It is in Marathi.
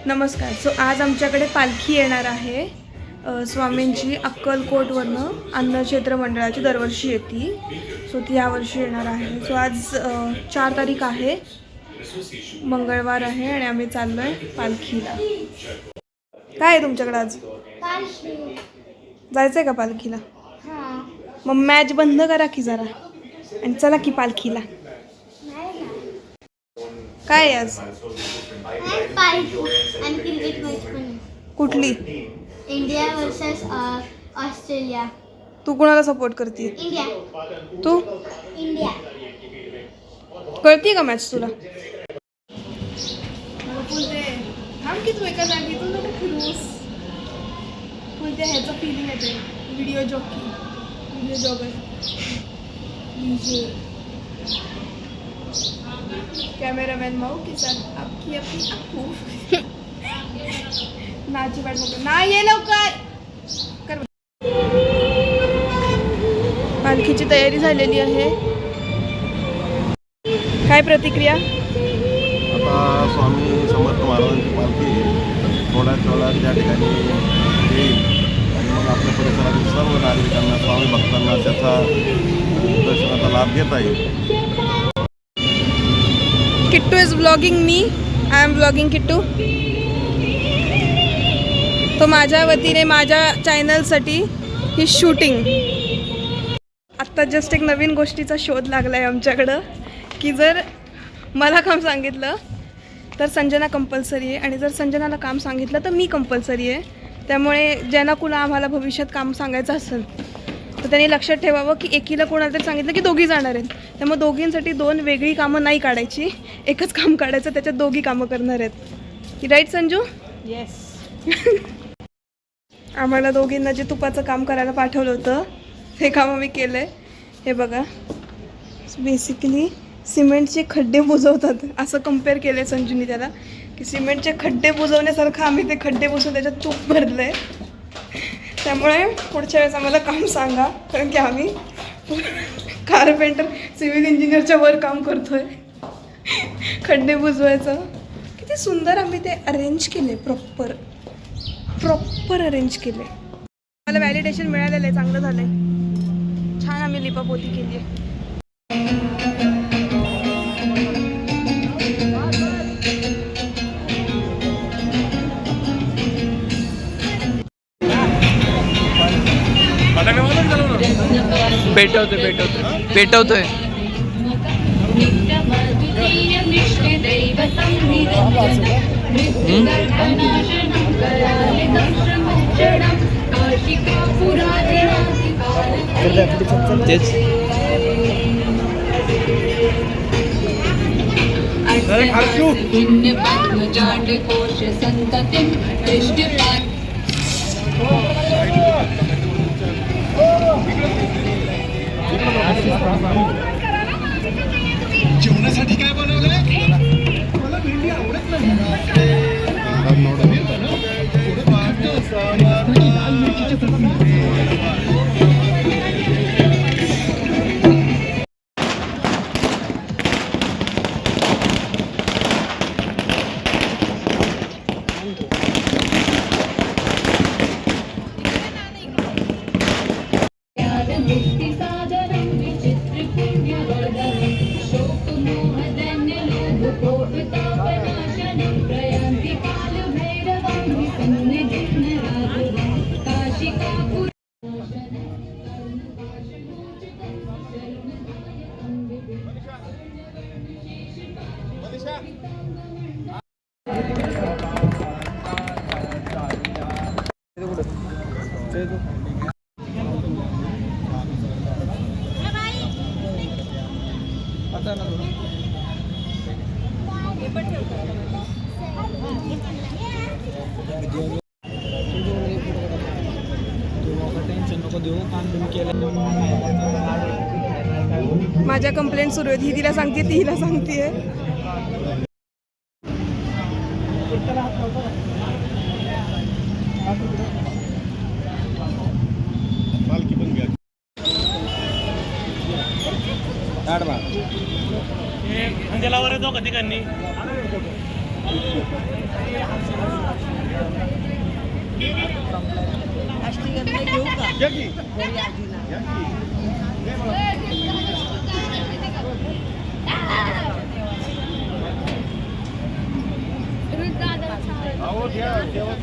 नमस्कार. सो आज आमच्याकडे पालखी येणार आहे स्वामींची अक्कलकोटवरनं अन्नक्षेत्र मंडळाची दरवर्षी येते. सो ती यावर्षी येणार आहे. सो आज 4 तारीख आहे, मंगळवार आहे आणि आम्ही चाललो आहे पालखीला. काय आहे तुमच्याकडे आज? जायचं आहे का पालखीला? मग मॅच बंद करा की जरा आणि चला की पालखीला. काय आहे आज? कुठली? India versus Australia. तू कोणाला सपोर्ट करते? इंडिया. तू? इंडिया. कळती का मॅच तुला? थांब की तू एका जागी तू नको फिरूस. म्हणजे ह्याचं फिलिंग येते. व्हिडिओ जॉगर कॅमेरामॅन माऊ के साथ आपकी अपनी अक्कू नाची वाट बघ ना. ये लवकर कर. पालखीची तयारी झालेली आहे. काय प्रतिक्रिया? आता स्वामी समर्थ महाराजांची पालखी थोड्याच वेळात त्या ठिकाणी येईल आणि मग आपल्या परिसरातील सर्व नागरिकांना, स्वामी भक्तांना त्याचा दर्शनाचा लाभ घेता येईल. Kittu is vlogging me. I am vlogging Kittu. तो माझ्या वतीने माझ्या चॅनलसाठी ही शूटिंग. आत्ता जस्ट एक नवीन गोष्टीचा शोध लागला आहे आमच्याकडं की जर मला काम सांगितलं तर संजना कंपल्सरी आहे आणि जर संजनाला काम सांगितलं तर मी कंपल्सरी आहे. त्यामुळे ज्यांना कुणा आम्हाला भविष्यात काम सांगायचं असेल तर त्यांनी लक्षात ठेवावं की एकीला कोणाला तरी सांगितलं की दोघी जाणार आहेत. त्यामुळे दोघींसाठी 2 वेगळी कामं नाही काढायची, एकच काम काढायचं, त्याच्यात दोघी कामं करणार आहेत. राईट संजू? येस. आम्हाला दोघींना जे तुपाचं काम करायला पाठवलं होतं ते काम आम्ही केलं आहे. हे बघा, बेसिकली सिमेंटचे खड्डे बुजवतात असं कम्पेअर केलं आहे संजूनी त्याला, की सिमेंटचे खड्डे बुजवण्यासारखं आम्ही ते खड्डे बुजवून त्याच्यात तूप भरलं आहे. त्यामुळे पुढच्या वेळेस आम्हाला काम सांगा, कारण की आम्ही कारपेंटर सिव्हिल इंजिनियरच्या वर काम करतो आहे. खड्डे बुजवायचं किती सुंदर आम्ही ते अरेंज केले. प्रॉपर अरेंज केले. मला व्हॅलिडेशन मिळालेलं आहे, चांगलं झालं आहे. छान आम्ही लिपापोती केली आहे. पेटवतोय. जेवणासाठी काय बनवलंय? मला भेंडी आवडत नाही. माझ्या कंप्लेंट सुरू आहेत. ही तिला सांगते, ती हिला सांगते. पालखी पण घ्या. अंजलावर येतो कधी या की? या की? दे मला. अहो, घ्या, जेवा.